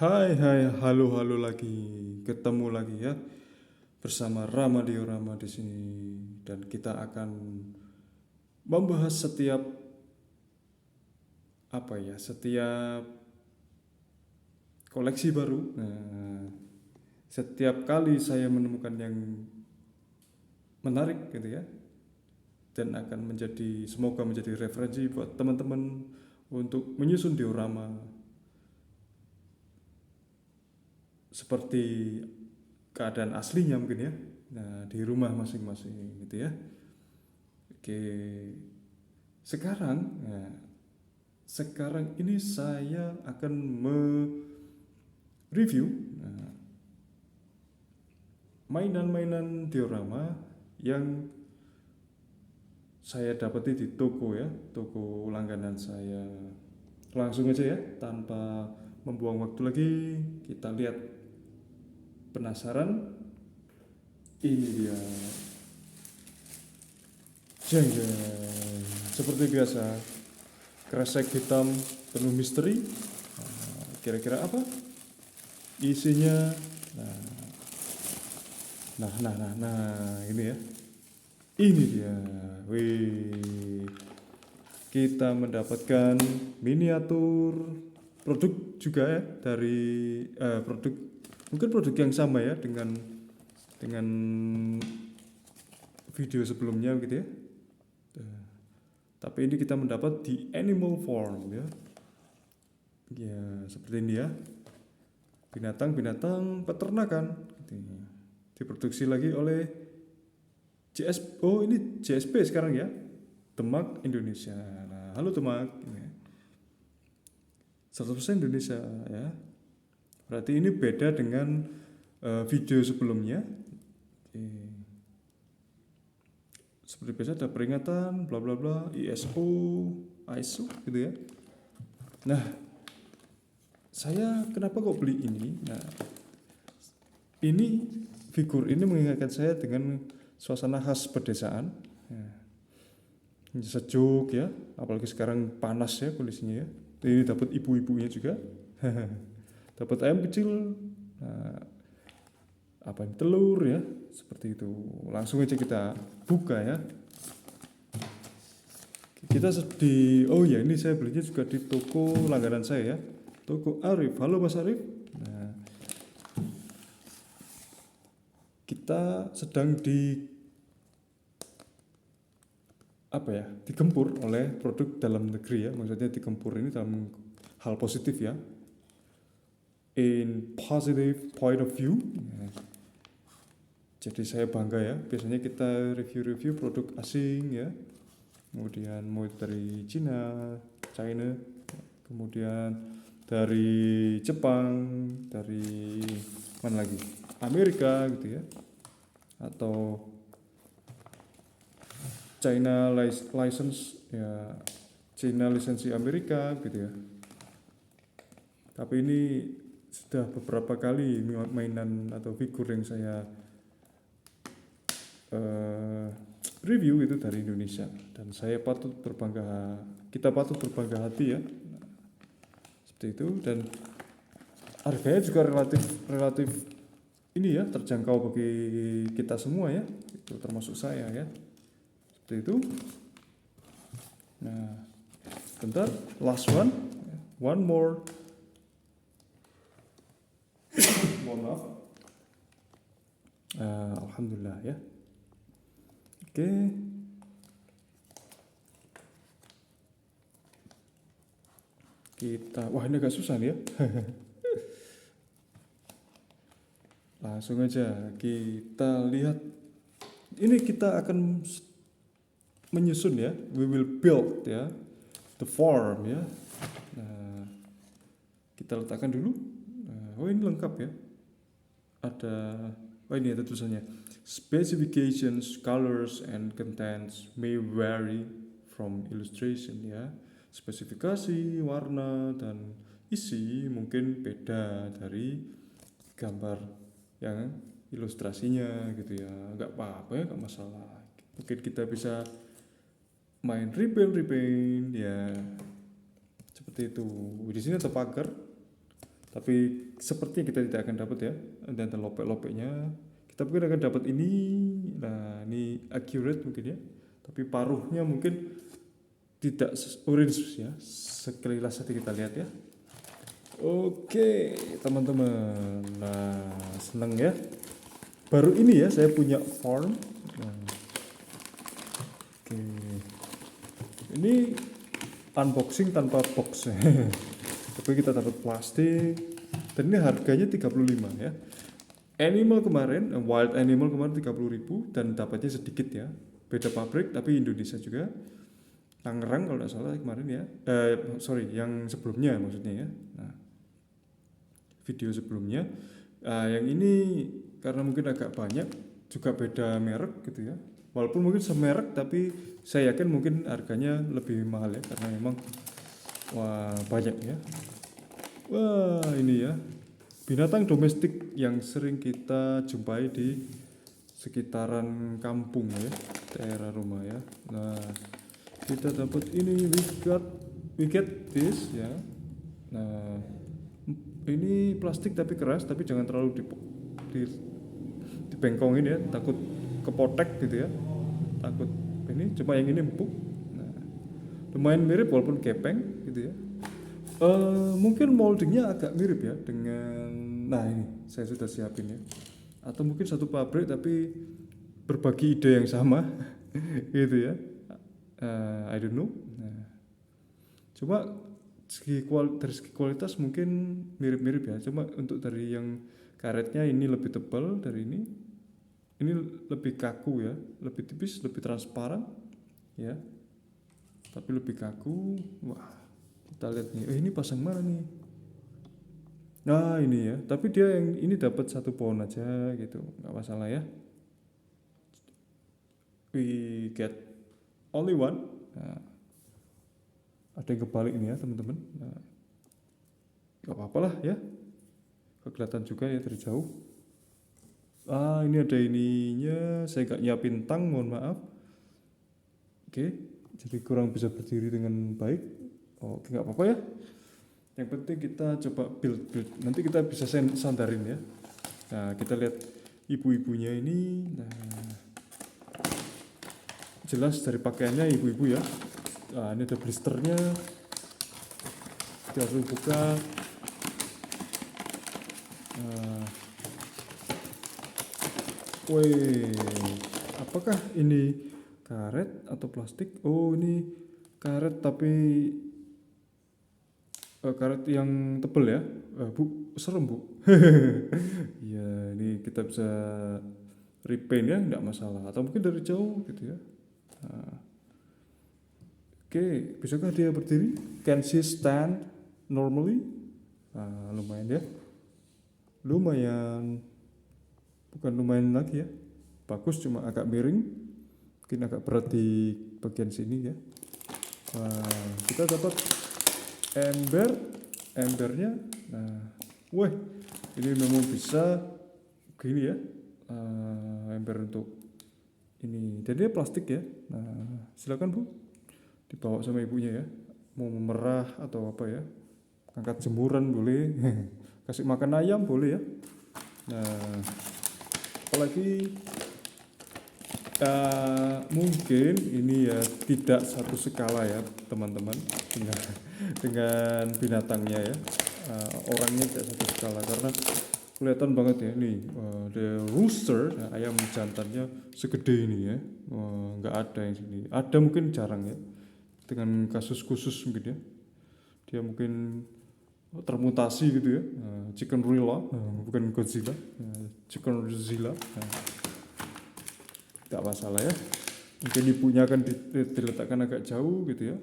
Hai, hai, halo, halo lagi. Ketemu lagi ya bersama Rama Diorama di sini dan kita akan membahas setiap koleksi baru. Nah, setiap kali saya menemukan yang menarik gitu ya dan akan semoga menjadi referensi buat teman-teman untuk menyusun diorama seperti keadaan aslinya mungkin ya. Nah, di rumah masing-masing gitu ya. Oke, sekarang ya, sekarang ini saya akan mereview mainan-mainan diorama yang saya dapati di toko ya, toko langganan saya. Langsung aja ya, tanpa membuang waktu lagi, kita lihat. Penasaran? Ini dia. Jeng jeng. Seperti biasa, kresek hitam penuh misteri. Kira-kira apa isinya? Nah, ini ya. Ini dia. Wih. Kita mendapatkan miniatur produk juga ya dari produk yang sama ya dengan video sebelumnya gitu ya. Tapi ini kita mendapat di animal form ya. Ya, seperti ini ya. Binatang-binatang peternakan gitu ya. Diproduksi lagi oleh ini JSP sekarang ya, Demak Indonesia. Nah, halo Demak, 100% Indonesia ya. Berarti ini beda dengan video sebelumnya. Seperti biasa ada peringatan, bla bla bla, ISO gitu ya. Nah, saya kenapa kok beli ini? Nah, ini figur ini mengingatkan saya dengan suasana khas pedesaan. Sejuk ya, apalagi sekarang panas ya kondisinya ya. Ini dapat ibu-ibunya juga. Dapat ayam kecil, telur ya, seperti itu. Langsung aja kita buka ya. Ini saya belinya juga di toko langganan saya ya, toko Arif. Halo Mas Arif. Nah, kita sedang digempur oleh produk dalam negeri ya, maksudnya digempur ini dalam hal positif ya, in positive point of view. Jadi saya bangga ya, biasanya kita review produk asing ya, kemudian mau dari China, kemudian dari Jepang, dari mana lagi, Amerika gitu ya, atau China license ya, China lisensi Amerika gitu ya. Tapi ini sudah beberapa kali mainan atau figur yang saya review itu dari Indonesia, dan kita patut berbangga hati ya, seperti itu. Dan harganya juga relatif ini ya, terjangkau bagi kita semua ya, itu termasuk saya ya, seperti itu. Nah, bentar, last one more. Mohon maaf. Alhamdulillah ya. Oke. Wah ini agak susah nih ya. Langsung aja kita lihat. Ini kita akan menyusun ya. We will build ya, the form ya. Nah, kita letakkan dulu. Ini lengkap ya. Ini ada tulisannya. Specifications, colors, and contents may vary from illustration ya. Spesifikasi, warna, dan isi mungkin beda dari gambar yang ilustrasinya gitu ya. Nggak apa-apa ya, nggak masalah. Mungkin kita bisa main repaint ya, seperti itu. Di sini ada pagar Tapi sepertinya kita tidak akan dapat ya, dan lopek-lopeknya. Kita mungkin akan dapat ini. Nah, ini accurate mungkin ya. Tapi paruhnya mungkin tidak orange ya. Sekilas saja kita lihat ya. Oke, teman-teman. Nah, seneng ya. Baru ini ya saya punya farm. Nah, oke. Ini unboxing tanpa box. Tapi kita dapat plastik. Dan ini harganya 35 ya. Animal kemarin, wild animal kemarin 30.000 dan dapatnya sedikit ya. Beda pabrik tapi Indonesia juga. Tangerang kalau tidak salah kemarin ya. Yang sebelumnya maksudnya ya. Nah, video sebelumnya. Yang ini karena mungkin agak banyak, juga beda merek gitu ya. Walaupun mungkin semerek tapi saya yakin mungkin harganya lebih mahal ya karena memang banyak ya. Wah, ini ya. Binatang domestik yang sering kita jumpai di sekitaran kampung ya, daerah rumah ya. Nah, kita dapat ini we get this ya. Nah, ini plastik tapi keras, tapi jangan terlalu dibengkongin ya, takut kepotek gitu ya. Takut ini, cuma yang ini empuk. Nah, lumayan mirip walaupun gepeng gitu ya. Mungkin moldingnya agak mirip ya dengan, nah ini saya sudah siapin ya. Atau mungkin satu pabrik tapi berbagi ide yang sama gitu ya. I don't know. Nah, cuma dari segi kualitas mungkin mirip-mirip ya. Cuma untuk dari yang karetnya ini lebih tebal dari ini lebih kaku ya, lebih tipis, lebih transparan ya. Tapi lebih kaku. Wah, kita lihat nih. Ini pasang mana nih? Nah ini ya. Tapi dia yang ini dapat satu pohon aja gitu, nggak masalah ya. We get only one. Nah, ada yang kebalik nih ya teman-teman. Nah, nggak apa-apa lah ya. Kelihatan juga ya dari jauh. Ini ada ininya. Saya nggak nyiapin tang, mohon maaf. Oke, jadi kurang bisa berdiri dengan baik. Oke, nggak apa-apa ya. Yang penting kita coba build. Nanti kita bisa sandarin ya. Nah, kita lihat ibu-ibunya ini. Nah, jelas dari pakaiannya ibu-ibu ya. Nah, ini ada blisternya. Kita langsung buka. Apakah ini karet atau plastik? Oh, ini karet tapi karet yang tebal ya. Bu, serem bu. Ya, ini kita bisa repaint ya, enggak masalah. Atau mungkin dari jauh gitu ya. Nah, oke, bisakah dia berdiri? Can she stand normally? Nah, lumayan ya. Lumayan. Bukan lumayan lagi ya. Bagus, cuma agak miring. Mungkin agak berat di bagian sini ya. Nah, kita dapat embernya. Nah, ini memang bisa gini ya. Ember untuk ini. Jadi plastik ya. Nah, silakan bu, dibawa sama ibunya ya. Mau memerah atau apa ya? Angkat jemuran boleh. Kasih makan ayam boleh ya. Nah, apalagi mungkin ini ya tidak satu skala ya teman-teman dengan binatangnya ya. Orangnya tidak satu skala karena kelihatan banget ya nih. The rooster, ayam jantannya segede ini ya. Nggak ada yang sini. Ada mungkin jarang ya, dengan kasus khusus mungkin ya. Dia mungkin termutasi gitu ya. Chicken Rilla, bukan Godzilla. Chicken Godzilla. Tidak masalah ya. Mungkin ibunya akan diletakkan agak jauh gitu ya.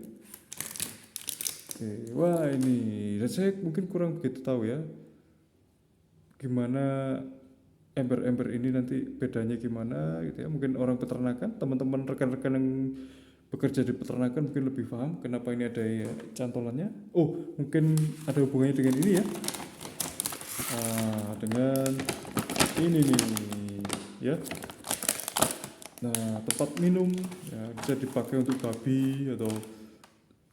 Oke, wah ini. Dan saya mungkin kurang begitu tahu ya. Gimana ember-ember ini nanti bedanya gimana gitu ya. Mungkin orang peternakan, teman-teman rekan-rekan yang bekerja di peternakan mungkin lebih paham kenapa ini ada ya, cantolannya. Oh, mungkin ada hubungannya dengan ini ya. Dengan ini nih ya. Nah, tempat minum ya, bisa dipakai untuk babi atau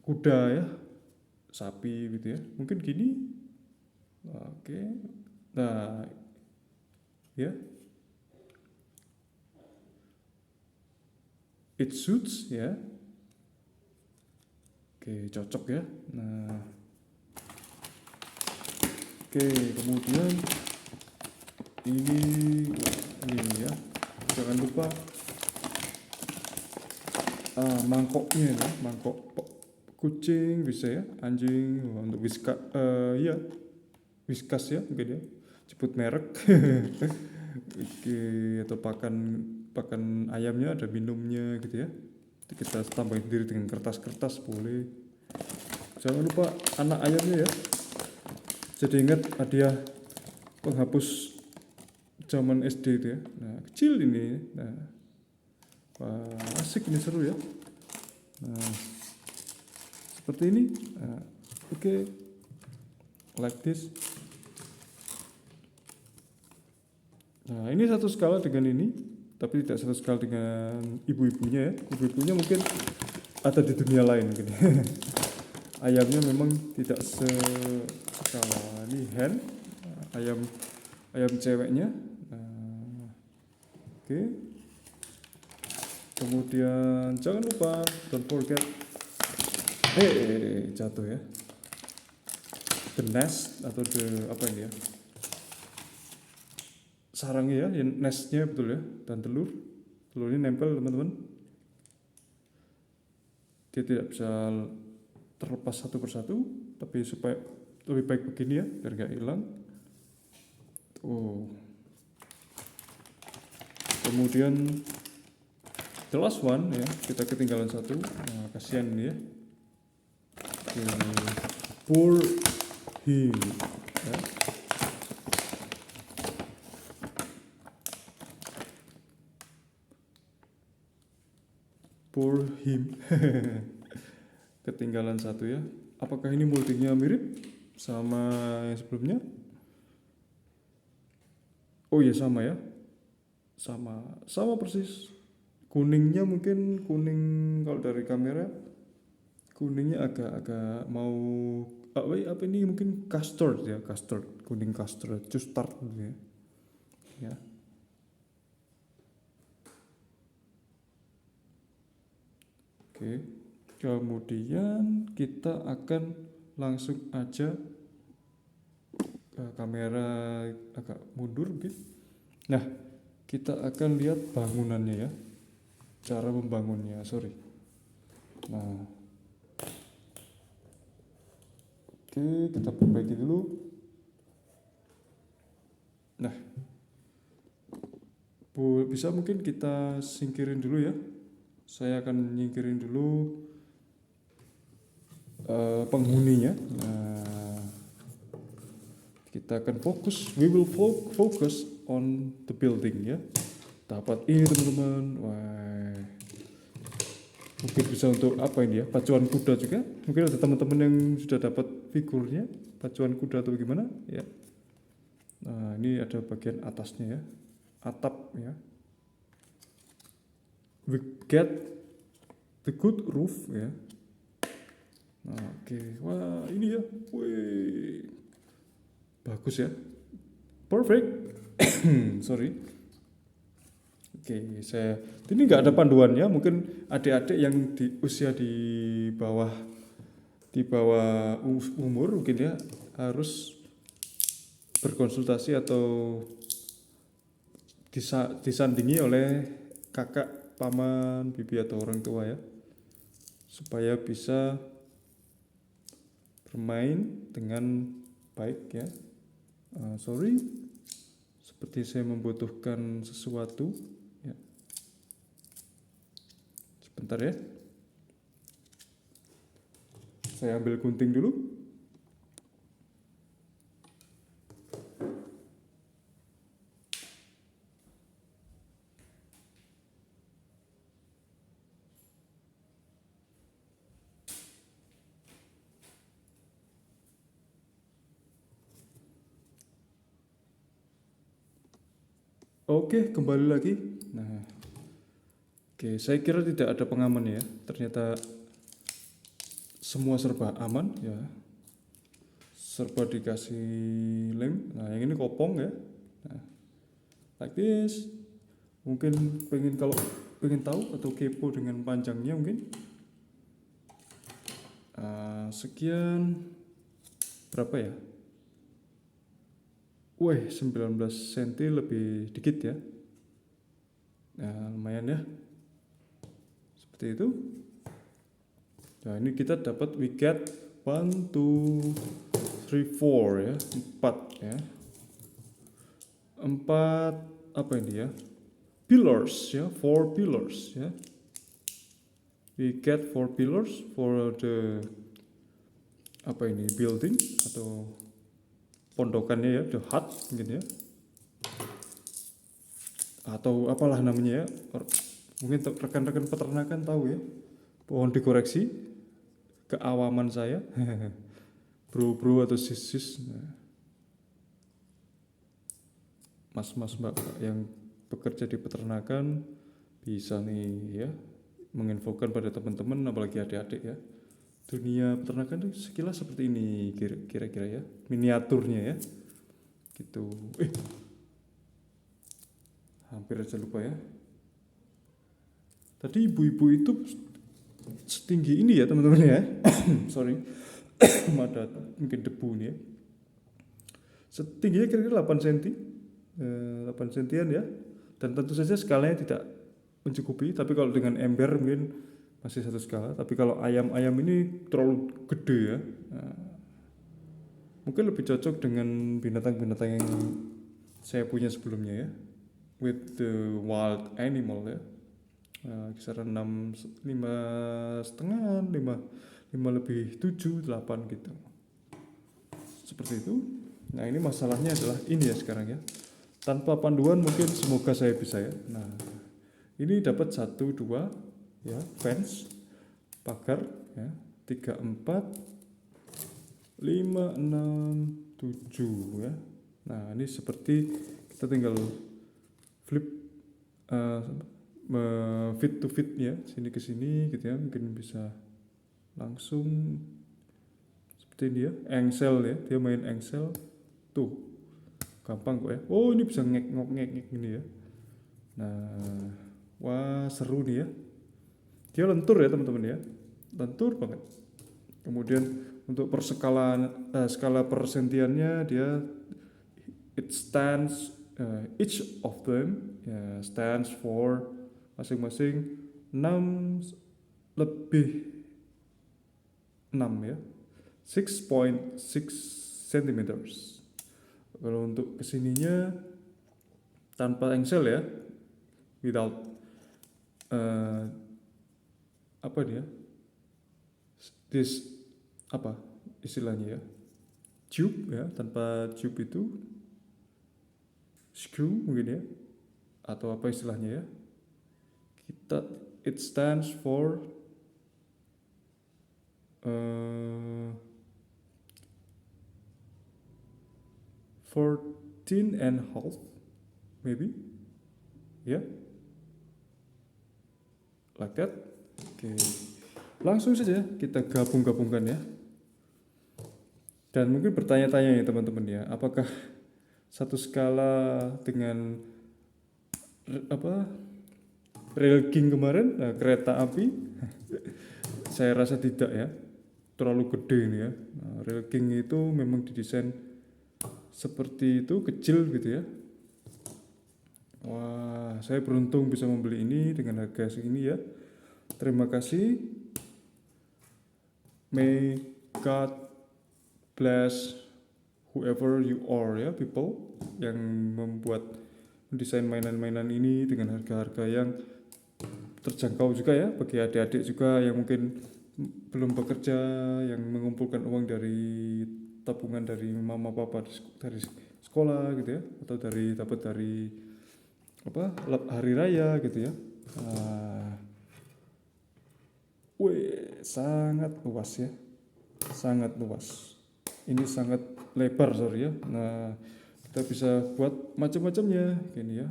kuda ya, sapi gitu ya. Mungkin gini. Oke. Nah, ya, it suits ya. Oke, cocok ya. Nah, oke, kemudian ini ya. Jangan lupa mangkoknya ya, mangkok kucing bisa ya, anjing untuk ya, Whiskas ya mungkin ya, sebut merek. Oke, atau pakan pakan ayamnya ada minumnya gitu ya. Kita tambahin sendiri dengan kertas-kertas boleh. Jangan lupa anak ayamnya ya. Jadi ingat hadiah penghapus zaman SD itu ya. Nah, kecil ini. Nah, wah, asik ini, seru ya. Nah, seperti ini. Nah, oke. Like this. Nah, ini satu skala dengan ini, tapi tidak satu skala dengan ibu-ibunya ya. Ibu-ibunya mungkin ada di dunia lain mungkin. Ayamnya memang tidak skala. Ini hen, ayam ceweknya. Nah, oke. Kemudian jangan lupa, don't forget, jatuh ya. The nest atau apa ini ya? Sarangnya ya, nestnya betul ya, dan telur ini nempel teman-teman. Dia tidak bisa terlepas satu persatu, tapi supaya lebih baik begini ya, biar gak hilang. Kemudian the last one ya, kita ketinggalan satu. Nah, kasihan ini ya. Poor him ya. Poor him. Ketinggalan satu ya. Apakah ini moldingnya mirip sama yang sebelumnya? Oh iya, sama ya. Sama persis. Kuningnya mungkin kuning, kalau dari kamera kuningnya agak mau apa ini, mungkin custard ya, kuning custard, custard gitu ya. Oke. Kemudian kita akan langsung aja ke kamera agak mundur gitu. Nah, kita akan lihat bangunannya ya, cara membangunnya. Nah, oke, kita perbaiki dulu. Nah, bisa mungkin kita singkirin dulu ya. Saya akan nyingkirin dulu penghuninya. Nah, kita akan we will focus on the building ya. Dapat ini teman-teman. Wah, mungkin bisa untuk apa ini ya, pacuan kuda juga. Mungkin ada teman-teman yang sudah dapat figurnya, pacuan kuda atau gimana ya. Nah, ini ada bagian atasnya ya, atap ya. We get the good roof ya. Nah, oke. Wah, ini ya. Wih, bagus ya, perfect. Sorry. Oke, ini nggak ada panduannya. Mungkin adik-adik yang di usia di bawah umur mungkin ya harus berkonsultasi atau disandingi oleh kakak, paman, bibi atau orang tua ya, supaya bisa bermain dengan baik ya. Seperti saya membutuhkan sesuatu ya. Sebentar ya, saya ambil gunting dulu. Oke, kembali lagi. Nah, oke, saya kira tidak ada pengaman ya. Ternyata semua serba aman ya. serba dikasih lem. Nah yang ini kopong ya. Nah, like this. Mungkin kalau pengen tahu atau kepo dengan panjangnya mungkin sekian berapa ya? 19 cm lebih dikit ya. Nah lumayan ya. Seperti itu. Nah ini kita dapat we get 1, 2, 3, 4 ya, 4 ya. 4 apa ini ya? Pillars ya, 4 pillars ya. We get 4 pillars for the apa ini building atau pondokannya ya, the hut mungkin ya. Atau apalah namanya ya. Mungkin rekan-rekan peternakan tahu ya. Mohon dikoreksi keawaman saya. Bro atau sis. Mas mbak yang bekerja di peternakan bisa nih ya menginfokan pada teman-teman apalagi adik-adik ya. Dunia peternakan itu sekilas seperti ini kira-kira ya, miniaturnya ya. Gitu. Hampir aja lupa ya. Tadi ibu-ibu itu setinggi ini ya teman-teman ya. Sorry. Ada mungkin debu nih ya. Setingginya kira-kira 8 cm. 8 cm ya. Dan tentu saja skalanya tidak mencukupi, tapi kalau dengan ember mungkin masih satu skala. Tapi kalau ayam-ayam ini terlalu gede ya. Mungkin lebih cocok dengan binatang-binatang yang saya punya sebelumnya ya. With the wild animal ya. Kisaran 5,5, 5 lebih 7, 8 gitu. Seperti itu. Nah ini masalahnya adalah ini ya sekarang ya. Tanpa panduan mungkin semoga saya bisa ya. Nah ini dapat 1, 2 ya, fence, pagar ya, 3, 4, 5, 6, 7 ya. Nah ini seperti kita tinggal flip fit to fit ya, sini ke sini gitu ya, mungkin bisa langsung seperti ini ya, engsel ya, dia main engsel tuh, gampang kok ya. Oh ini bisa ngek gini ya. Nah wah seru nih ya, dia lentur ya teman-teman ya, lentur banget. Kemudian untuk skala persentiannya dia it stands each of them stands for masing-masing 6 lebih 6 ya, 6.6 cm. Kalau untuk kesininya tanpa engsel ya, without apa dia, this apa istilahnya ya, tube ya, tanpa tube itu screw mungkin ya, atau apa istilahnya ya, it stands for 14.5 maybe ya, like that. Oke. Langsung saja kita gabungkan ya. Dan mungkin bertanya-tanya ya teman-teman ya, apakah satu skala dengan rail king kemarin, kereta api? Saya rasa tidak ya, terlalu gede ini ya. Rail king itu memang didesain seperti itu, kecil gitu ya. Wah, saya beruntung bisa membeli ini dengan harga segini ya. Terima kasih. May God bless whoever you are ya, people yang mendesain mainan-mainan ini dengan harga-harga yang terjangkau juga ya, bagi adik-adik juga yang mungkin belum bekerja, yang mengumpulkan uang dari tabungan dari mama papa dari sekolah gitu ya, atau dapat dari hari raya gitu ya. Sangat luas ya, sangat luas. Ini sangat lebar sorry ya. Nah kita bisa buat macam-macamnya gini ya.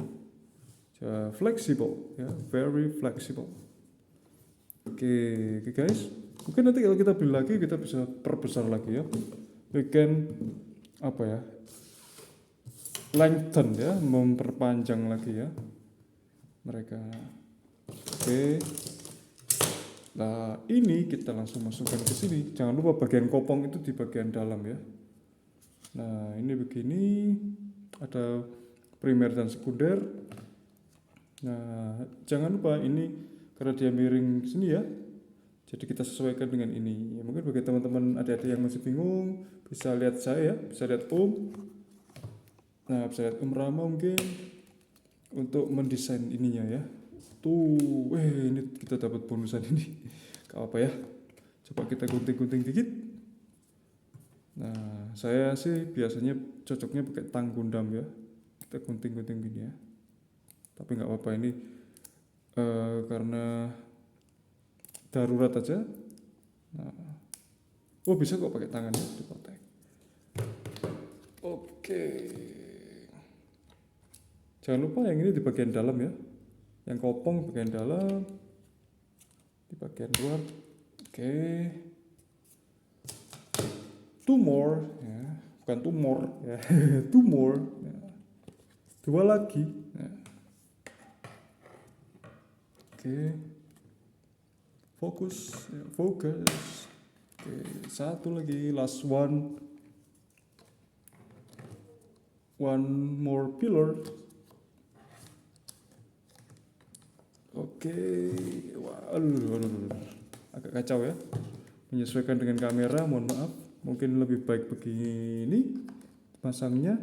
Flexible ya, very flexible. Oke guys, mungkin nanti kalau kita beli lagi kita bisa perbesar lagi ya. we can apa ya, lengthen ya, memperpanjang lagi ya mereka. Oke. Nah, ini kita langsung masukkan ke sini. Jangan lupa bagian kopong itu di bagian dalam ya. Nah, ini begini, ada primer dan sekunder. Nah, jangan lupa ini karena dia miring sini ya, jadi kita sesuaikan dengan ini. Ya, mungkin bagi teman-teman adik-adik yang masih bingung, bisa lihat saya ya, bisa lihat Om. Nah, bisa lihat Om Rama mungkin untuk mendesain ininya ya. Tuh, ini kita dapat bonusan ini. Gak apa ya, coba kita gunting-gunting dikit. Nah, saya sih biasanya cocoknya pakai tang gundam ya, kita gunting-gunting gini ya. Tapi nggak apa-apa ini karena darurat aja. Nah, bisa kok pakai tangan ya, dipakai. Oke. Jangan lupa yang ini di bagian dalam ya, yang kopong bagian dalam, di bagian luar. Oke. Two more ya, bukan tumor ya. Two more ya. Dua lagi ya. Oke. Fokus ya, fokus. Oke, satu lagi, last one more pillar. Oke. Wah, aduh. Agak kacau ya, menyesuaikan dengan kamera, mohon maaf. Mungkin lebih baik begini pasangnya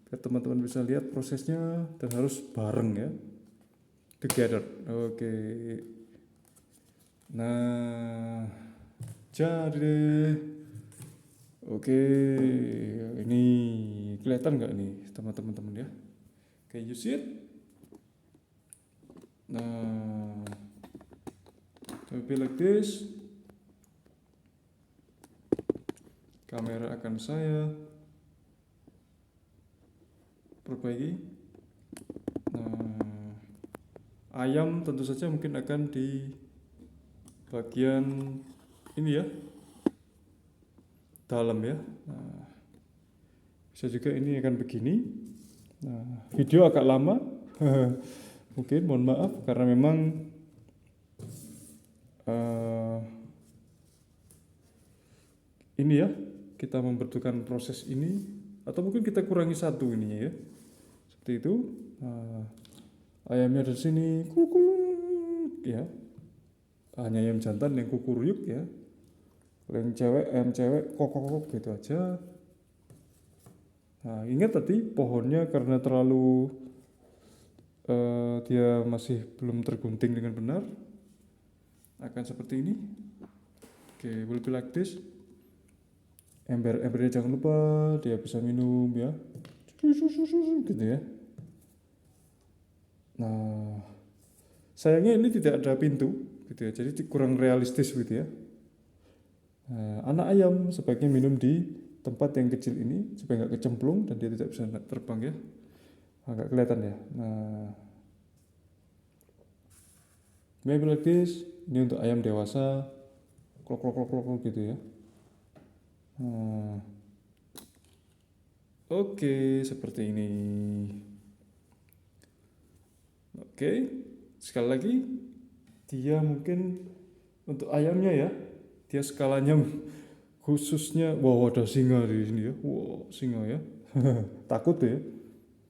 biar teman-teman bisa lihat prosesnya, dan harus bareng ya, together. Oke. Nah, jadi deh. Oke, ini kelihatan nggak nih teman-teman ya? Can you see it? Nah, be like this. Kamera akan saya perbaiki. Nah, ayam tentu saja mungkin akan di bagian ini ya, dalam ya. Nah, bisa juga ini akan begini. Nah, video agak lama mungkin, mohon maaf karena memang ini ya, kita membutuhkan proses ini, atau mungkin kita kurangi satu ininya ya, seperti itu. Nah, ayamnya dari sini kukuk ya, hanya ayam jantan yang kukuruyuk ya. Yang cewek, ayam cewek kokok gitu aja. Nah, ingat tadi pohonnya karena terlalu dia masih belum tergunting dengan benar, akan seperti ini. Oke, will be like this. Embernya jangan lupa dia bisa minum ya, gitu ya. Nah, sayangnya ini tidak ada pintu gitu ya, jadi kurang realistis gitu ya. Nah, anak ayam sebaiknya minum di tempat yang kecil ini supaya nggak kecemplung dan dia tidak bisa terbang ya. Agak kelihatan ya. Nah, maybe like this. Ini untuk ayam dewasa, klok gitu ya. Nah, oke, seperti ini. Oke, sekali lagi dia mungkin untuk ayamnya ya, dia skalanya khususnya, wow ada singa di sini ya, wow singa ya. Takut ya,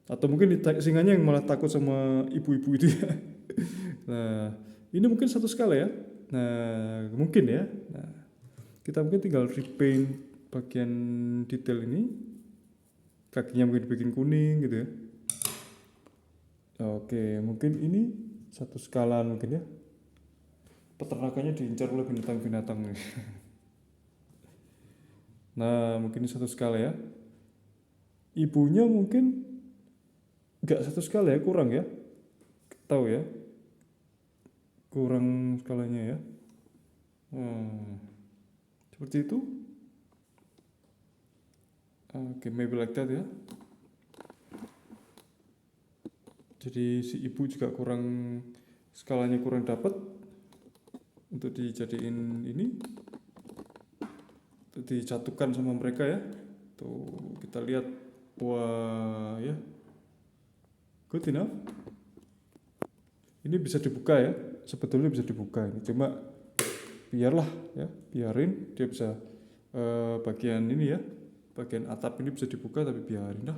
atau mungkin singanya yang malah takut sama ibu-ibu itu ya. Nah, ini mungkin satu skala ya. Nah, mungkin ya. Nah, kita mungkin tinggal repaint bagian detail ini, kakinya mungkin dibikin kuning gitu ya. Oke, mungkin ini satu skala mungkin ya. Peternakannya diincar oleh binatang-binatang nih. Nah, mungkin ini satu skala ya. Ibunya mungkin nggak satu skala ya, kurang ya. Tahu ya, kurang skalanya ya. Seperti itu. Oke, maybe like that ya. Jadi si ibu juga kurang, skalanya kurang dapat untuk dijadiin ini. disatukan sama mereka ya. Tuh kita lihat, wah ya, good enough. Ini bisa dibuka ya, sebetulnya bisa dibuka ini, cuma biarlah ya, biarin dia bisa bagian ini ya, bagian atap ini bisa dibuka, tapi biarin lah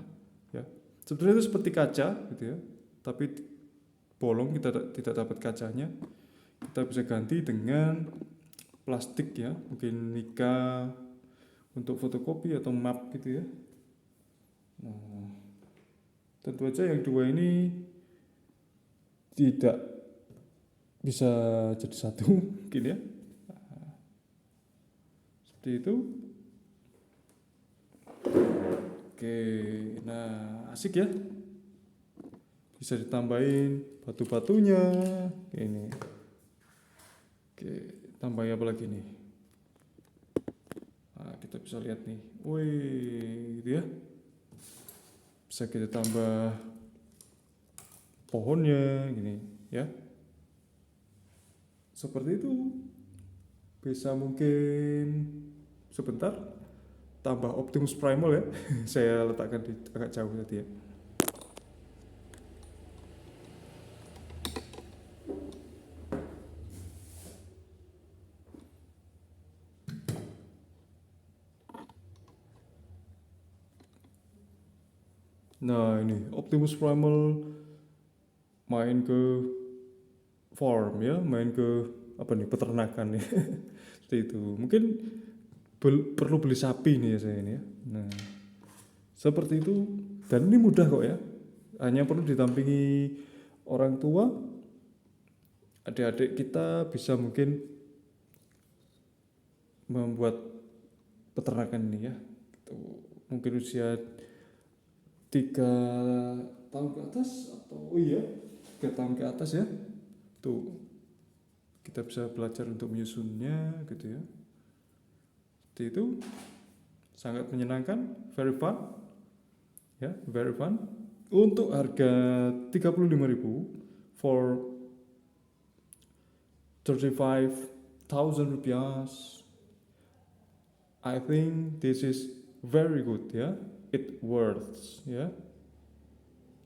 ya. Sebetulnya itu seperti kaca gitu ya, tapi bolong, kita tidak dapat kacanya. Kita bisa ganti dengan plastik ya, mungkin nika untuk fotokopi atau map gitu ya. Nah, tentu aja yang dua ini tidak bisa jadi satu mungkin ya. Seperti itu. Oke, nah asik ya. Bisa ditambahin batu-batunya ini. Oke, tambahin apa lagi nih? Nah, kita bisa lihat nih. Wih, gitu ya. Bisa kita tambah pohonnya gini ya. Seperti itu. Bisa mungkin sebentar tambah Optimus Primal ya. Saya letakkan di agak jauh tadi ya. Nah ini Optimus Primal main ke farm ya, main ke apa nih, peternakan ya. Seperti itu. Mungkin perlu beli sapi nih ya saya ini ya. Nah seperti itu, dan ini mudah kok ya, hanya perlu ditampingi orang tua, adik-adik kita bisa mungkin membuat peternakan ini ya. Gitu. Mungkin usia 3 tahun ke atas, atau 3 tahun ke atas ya. Tuh kita bisa belajar untuk menyusunnya gitu ya. Seperti itu, sangat menyenangkan, very fun ya, very fun. Untuk harga 35.000 for 35,000 rupiah, I think this is very good ya, it worth ya.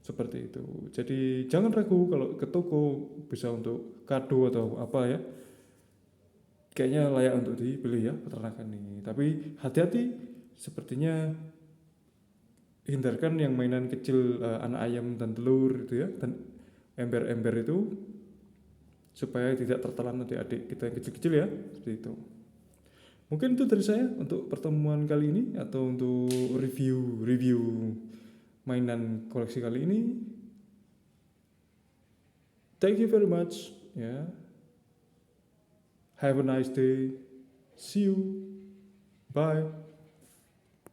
Seperti itu. Jadi jangan ragu kalau ke toko, bisa untuk kado atau apa ya. Kayaknya layak untuk dibeli ya peternakan ini. Tapi hati-hati, sepertinya hindarkan yang mainan kecil, anak ayam dan telur itu ya, dan ember-ember itu, supaya tidak tertelan adik-adik kita yang kecil-kecil ya. Seperti itu. Mungkin itu dari saya untuk pertemuan kali ini, atau untuk review mainan koleksi kali ini. Thank you very much ya. Have a nice day. See you. Bye.